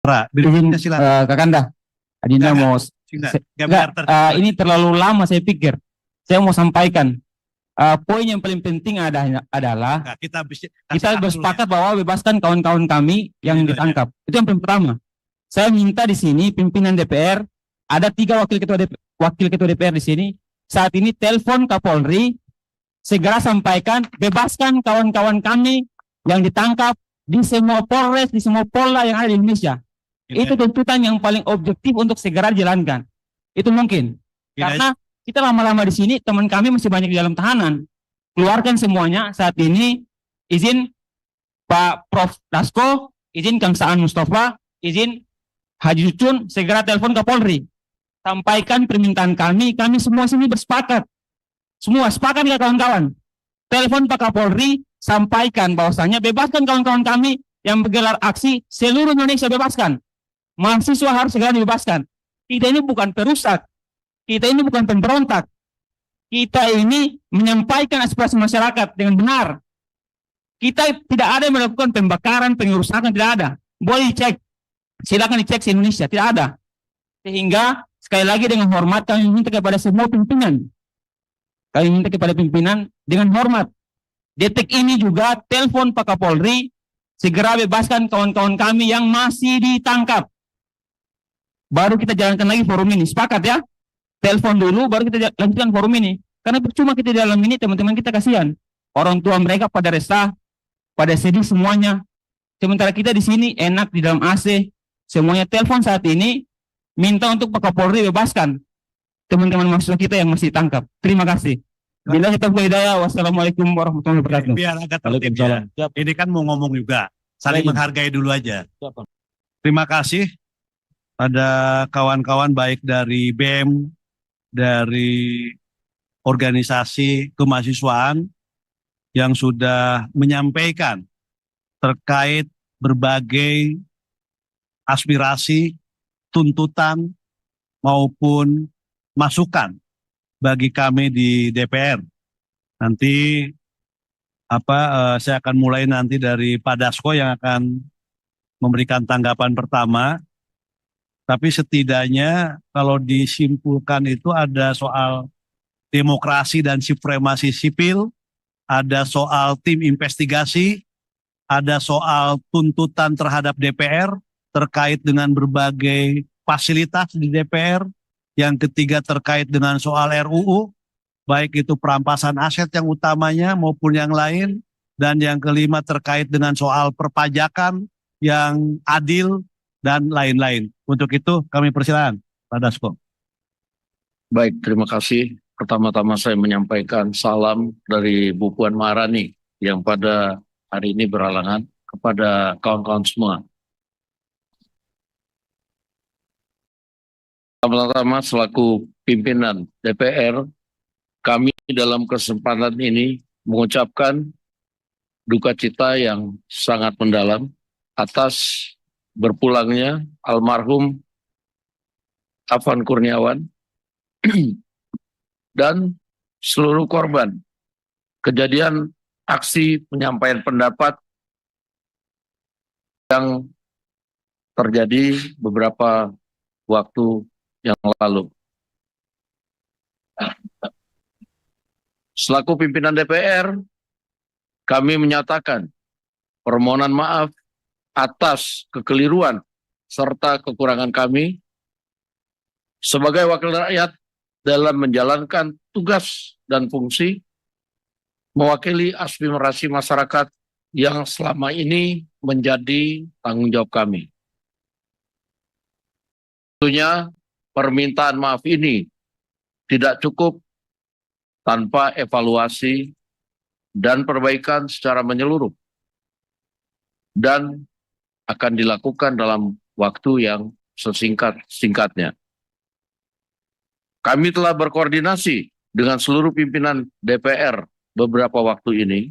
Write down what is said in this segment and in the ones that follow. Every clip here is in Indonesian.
Izin silakan. Kakanda, Adinda mau ini terlalu lama saya pikir. Saya mau sampaikan poin yang paling penting adalah kita bersepakat bahwa bebaskan kawan-kawan kami yang ditangkap. Itu yang pertama. Saya minta di sini pimpinan DPR, ada 3 wakil ketua DPR di sini. Saat ini telepon Kapolri, segera sampaikan bebaskan kawan-kawan kami yang ditangkap di semua Polres, di semua Polda yang ada di Indonesia. Itu tuntutan yang paling objektif untuk segera dijalankan. Itu mungkin. Karena kita lama-lama di sini, teman kami masih banyak di dalam tahanan. Keluarkan semuanya saat ini. Izin Pak Prof. Dasko, izin Kang Saan Mustafa, izin Haji Cucun, segera telepon Kapolri. Sampaikan permintaan kami semua sini bersepakat. Semua sepakat ya kawan-kawan. Telepon Pak Kapolri, sampaikan bahwasanya bebaskan kawan-kawan kami yang menggelar aksi seluruh Indonesia, bebaskan. Mahasiswa harus segera dibebaskan. Kita ini bukan perusak. Kita ini bukan pemberontak. Kita ini menyampaikan aspirasi masyarakat dengan benar. Kita tidak ada yang melakukan pembakaran, pengerusakan, tidak ada. Boleh dicek. Silakan dicek di Indonesia, tidak ada. Sehingga sekali lagi dengan hormat kami minta kepada semua pimpinan. Kami minta kepada pimpinan dengan hormat. Detik ini juga telepon Pak Kapolri, segera bebaskan kawan-kawan kami yang masih ditangkap. Baru kita jalankan lagi forum ini. Sepakat ya? Telepon dulu, baru kita lanjutkan forum ini. Karena percuma kita di dalam ini, teman-teman kita kasihan. Orang tua mereka pada resah, pada sedih semuanya. Sementara kita di sini enak di dalam AC. Semuanya telepon saat ini, minta untuk Pak Kapolri bebaskan teman-teman mahasiswa kita yang masih ditangkap. Terima kasih. Bila kita hidayah, wassalamualaikum warahmatullahi wabarakatuh. Biar agak tertib ya. Ini kan mau ngomong juga. Saling menghargai dulu aja. Terima kasih pada kawan-kawan baik dari BEM, dari organisasi kemahasiswaan yang sudah menyampaikan terkait berbagai aspirasi, tuntutan maupun masukan bagi kami di DPR. Nanti saya akan mulai nanti dari Pak Dasko yang akan memberikan tanggapan pertama. Tapi setidaknya kalau disimpulkan itu ada soal demokrasi dan supremasi sipil, ada soal tim investigasi, ada soal tuntutan terhadap DPR terkait dengan berbagai fasilitas di DPR, yang ketiga terkait dengan soal RUU, baik itu perampasan aset yang utamanya maupun yang lain, dan yang kelima terkait dengan soal perpajakan yang adil dan lain-lain. Untuk itu kami persilakan Pak Dasko. Baik, terima kasih. Pertama-tama saya menyampaikan salam dari Bu Puan Maharani yang pada hari ini berhalangan kepada kawan-kawan semua. Pertama-tama selaku pimpinan DPR, kami dalam kesempatan ini mengucapkan duka cita yang sangat mendalam atas berpulangnya almarhum Afan Kurniawan dan seluruh korban kejadian aksi penyampaian pendapat yang terjadi beberapa waktu yang lalu. Selaku pimpinan DPR, kami menyatakan permohonan maaf atas kekeliruan serta kekurangan kami sebagai wakil rakyat dalam menjalankan tugas dan fungsi mewakili aspirasi masyarakat yang selama ini menjadi tanggung jawab kami. Tentunya permintaan maaf ini tidak cukup tanpa evaluasi dan perbaikan secara menyeluruh, dan akan dilakukan dalam waktu yang sesingkat-singkatnya. Kami telah berkoordinasi dengan seluruh pimpinan DPR beberapa waktu ini,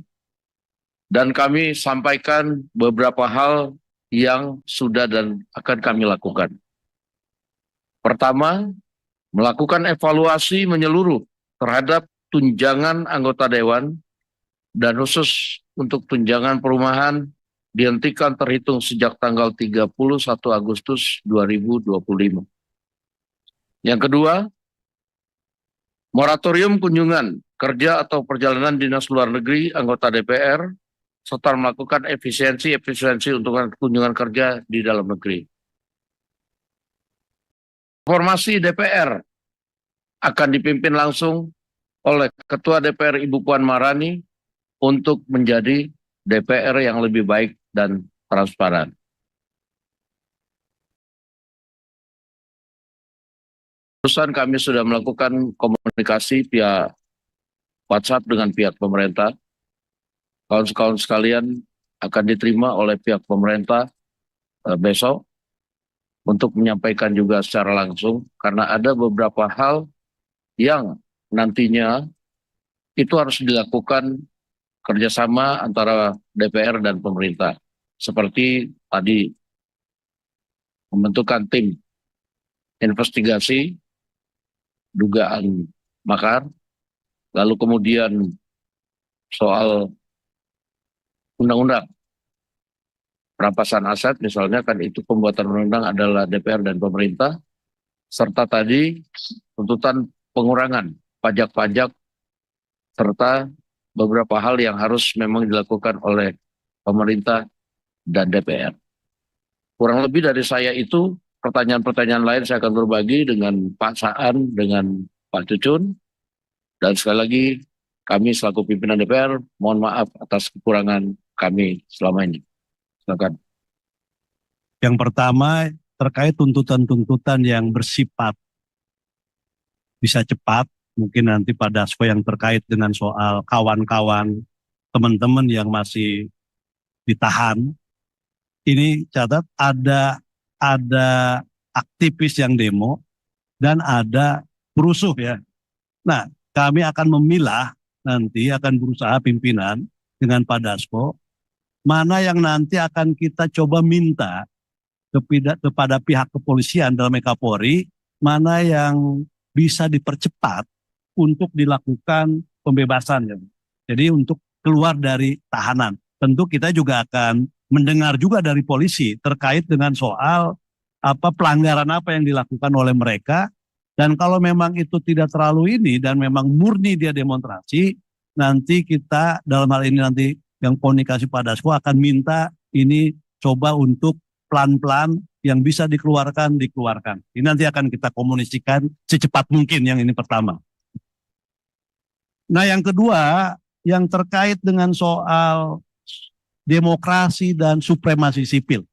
dan kami sampaikan beberapa hal yang sudah dan akan kami lakukan. Pertama, melakukan evaluasi menyeluruh terhadap tunjangan anggota dewan, dan khusus untuk tunjangan perumahan dihentikan terhitung sejak tanggal 31 Agustus 2025. Yang kedua, moratorium kunjungan kerja atau perjalanan dinas luar negeri anggota DPR serta melakukan efisiensi untuk kunjungan kerja di dalam negeri. Formasi DPR akan dipimpin langsung oleh Ketua DPR Ibu Puan Maharani untuk menjadi DPR yang lebih baik dan transparan. Terusan kami sudah melakukan komunikasi via WhatsApp dengan pihak pemerintah. Kawan-kawan sekalian akan diterima oleh pihak pemerintah besok untuk menyampaikan juga secara langsung, karena ada beberapa hal yang nantinya itu harus dilakukan kerjasama antara DPR dan pemerintah. Seperti tadi membentukan tim investigasi dugaan makar, lalu kemudian soal undang-undang perampasan aset, misalnya kan itu pembuatan undang-undang adalah DPR dan pemerintah, serta tadi tuntutan pengurangan pajak-pajak, serta beberapa hal yang harus memang dilakukan oleh pemerintah dan DPR. Kurang lebih dari saya itu, pertanyaan-pertanyaan lain saya akan berbagi dengan Pak Saan, dengan Pak Cucun, dan sekali lagi kami selaku pimpinan DPR mohon maaf atas kekurangan kami selama ini. Silakan. Yang pertama terkait tuntutan-tuntutan yang bersifat bisa cepat, mungkin nanti Pak Dasko yang terkait dengan soal kawan-kawan teman-teman yang masih ditahan. Ini catat ada aktivis yang demo dan ada perusuh ya. Nah, kami akan memilah nanti, akan berusaha pimpinan dengan Pak Dasko mana yang nanti akan kita coba minta kepada pihak kepolisian dalam Kapolri, mana yang bisa dipercepat untuk dilakukan pembebasan. Jadi untuk keluar dari tahanan. Tentu kita juga akan mendengar juga dari polisi terkait dengan soal pelanggaran apa yang dilakukan oleh mereka. Dan kalau memang itu tidak terlalu ini dan memang murni dia demonstrasi, nanti kita dalam hal ini nanti yang komunikasi Pak Dasko akan minta ini coba untuk pelan-pelan yang bisa dikeluarkan. Ini nanti akan kita komunikasikan secepat mungkin, yang ini pertama. Nah, yang kedua yang terkait dengan soal demokrasi dan supremasi sipil.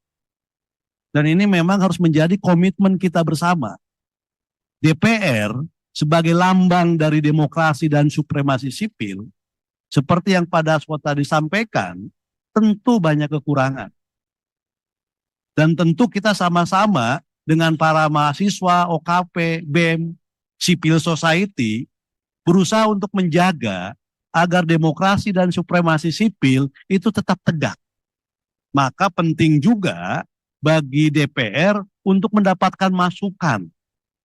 Dan ini memang harus menjadi komitmen kita bersama. DPR sebagai lambang dari demokrasi dan supremasi sipil, seperti yang Pak Dasko tadi sampaikan, tentu banyak kekurangan. Dan tentu kita sama-sama dengan para mahasiswa, OKP, BEM, civil society, berusaha untuk menjaga agar demokrasi dan supremasi sipil itu tetap tegak. Maka penting juga bagi DPR untuk mendapatkan masukan,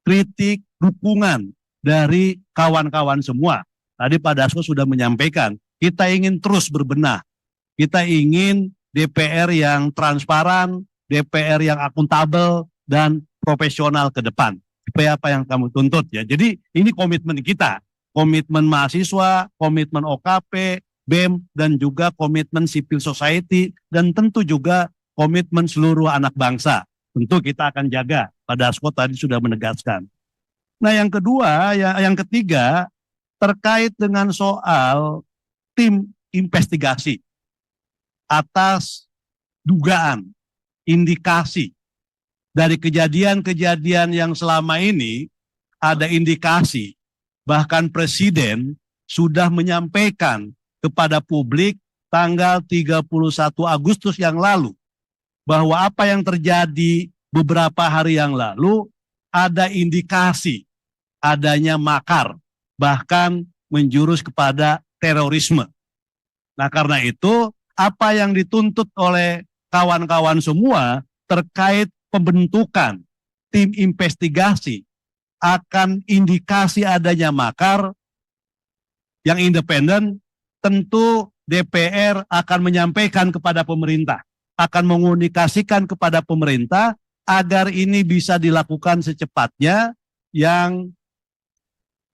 kritik, dukungan dari kawan-kawan semua. Tadi Pak Dasko sudah menyampaikan, kita ingin terus berbenah. Kita ingin DPR yang transparan, DPR yang akuntabel, dan profesional ke depan. Supaya apa yang kamu tuntut ya. Jadi ini komitmen kita. Komitmen mahasiswa, komitmen OKP, BEM, dan juga komitmen civil society, dan tentu juga komitmen seluruh anak bangsa. Tentu kita akan jaga. Pak Dasko tadi sudah menegaskan. Nah, yang kedua, yang ketiga, terkait dengan soal tim investigasi atas dugaan, indikasi dari kejadian-kejadian yang selama ini ada indikasi, bahkan Presiden sudah menyampaikan kepada publik tanggal 31 Agustus yang lalu bahwa apa yang terjadi beberapa hari yang lalu ada indikasi adanya makar, bahkan menjurus kepada terorisme. Nah, karena itu apa yang dituntut oleh kawan-kawan semua terkait pembentukan tim investigasi akan indikasi adanya makar yang independen, tentu DPR akan menyampaikan kepada pemerintah. akan mengomunikasikan kepada pemerintah agar ini bisa dilakukan secepatnya yang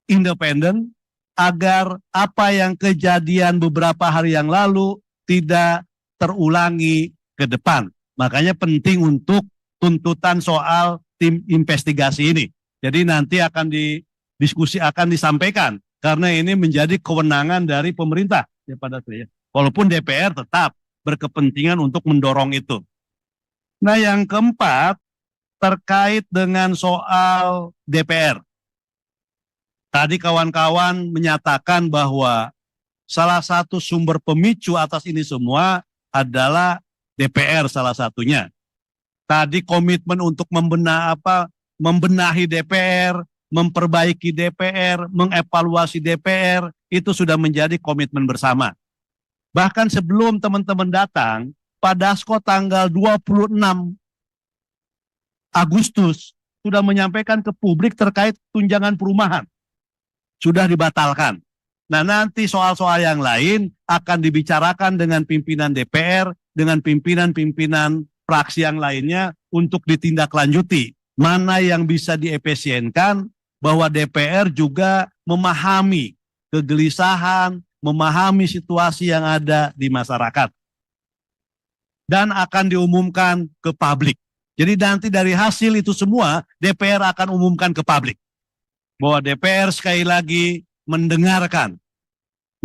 independen, agar apa yang kejadian beberapa hari yang lalu tidak terulangi ke depan. Makanya penting untuk tuntutan soal tim investigasi ini. Jadi nanti akan disampaikan karena ini menjadi kewenangan dari pemerintah ya pada saya. Walaupun DPR tetap berkepentingan untuk mendorong itu. Nah, yang keempat terkait dengan soal DPR. Tadi kawan-kawan menyatakan bahwa salah satu sumber pemicu atas ini semua adalah DPR salah satunya. Tadi komitmen untuk membenahi DPR, memperbaiki DPR, mengevaluasi DPR, itu sudah menjadi komitmen bersama. Bahkan sebelum teman-teman datang, Pak Dasko tanggal 26 Agustus sudah menyampaikan ke publik terkait tunjangan perumahan. Sudah dibatalkan. Nah, nanti soal-soal yang lain akan dibicarakan dengan pimpinan DPR, dengan pimpinan-pimpinan fraksi yang lainnya untuk ditindaklanjuti. Mana yang bisa diefisienkan, bahwa DPR juga memahami kegelisahan, memahami situasi yang ada di masyarakat. Dan akan diumumkan ke publik. Jadi nanti dari hasil itu semua, DPR akan umumkan ke publik. Bahwa DPR sekali lagi mendengarkan,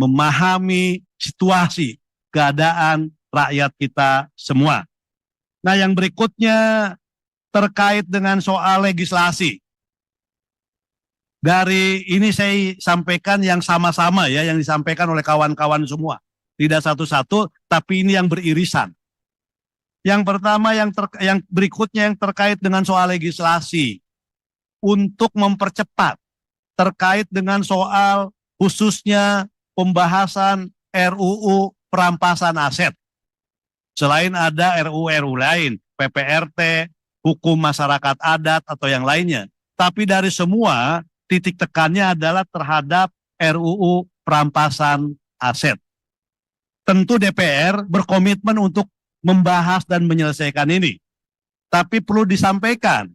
memahami situasi, keadaan rakyat kita semua. Nah, yang berikutnya terkait dengan soal legislasi. Dari ini saya sampaikan yang sama-sama ya, yang disampaikan oleh kawan-kawan semua. Tidak satu-satu, tapi ini yang beririsan. Yang pertama, yang berikutnya yang terkait dengan soal legislasi. Untuk mempercepat terkait dengan soal khususnya pembahasan RUU perampasan aset. Selain ada RUU lain, PPRT, hukum masyarakat adat atau yang lainnya. Tapi dari semua titik tekannya adalah terhadap RUU perampasan aset. Tentu DPR berkomitmen untuk membahas dan menyelesaikan ini. Tapi perlu disampaikan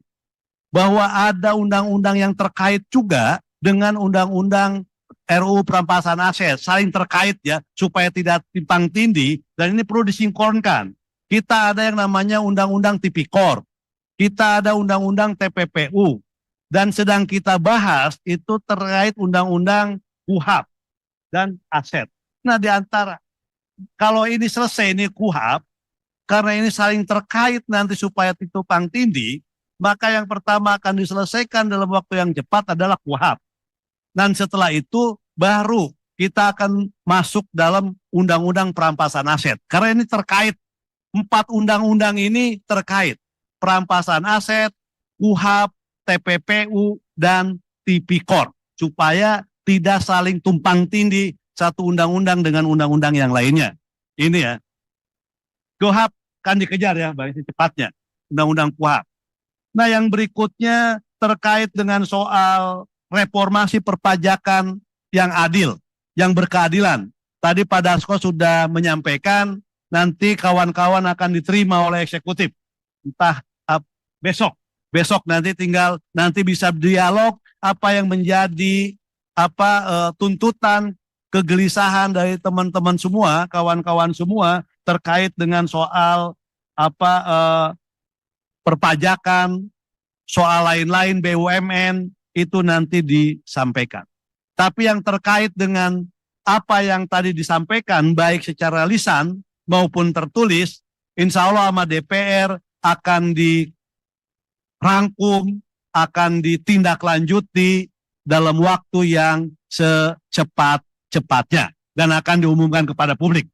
bahwa ada undang-undang yang terkait juga dengan undang-undang RUU perampasan aset, saling terkait ya, supaya tidak timpang tindih, dan ini perlu disinkronkan. Kita ada yang namanya undang-undang Tipikor, kita ada undang-undang TPPU, dan sedang kita bahas itu terkait undang-undang KUHP dan aset. Nah, di antara kalau ini selesai ini KUHP, karena ini saling terkait nanti supaya tumpang tindih, maka yang pertama akan diselesaikan dalam waktu yang cepat adalah KUHP. Dan setelah itu baru kita akan masuk dalam undang-undang perampasan aset. Karena ini terkait, 4 undang-undang ini terkait. Perampasan aset, KUHP, TPPU, dan Tipikor. Supaya tidak saling tumpang tindih satu undang-undang dengan undang-undang yang lainnya. Ini ya. KUHP kan dikejar ya, baik cepatnya. Undang-undang KUHP. Nah, yang berikutnya terkait dengan soal reformasi perpajakan yang adil, yang berkeadilan. Tadi Pak Dasko sudah menyampaikan nanti kawan-kawan akan diterima oleh eksekutif. Entah besok nanti tinggal nanti bisa dialog apa yang menjadi tuntutan kegelisahan dari teman-teman semua, kawan-kawan semua terkait dengan soal perpajakan, soal lain-lain BUMN itu nanti disampaikan. Tapi yang terkait dengan apa yang tadi disampaikan baik secara lisan maupun tertulis, insya Allah sama DPR akan dirangkum, akan ditindaklanjuti dalam waktu yang secepat-cepatnya dan akan diumumkan kepada publik.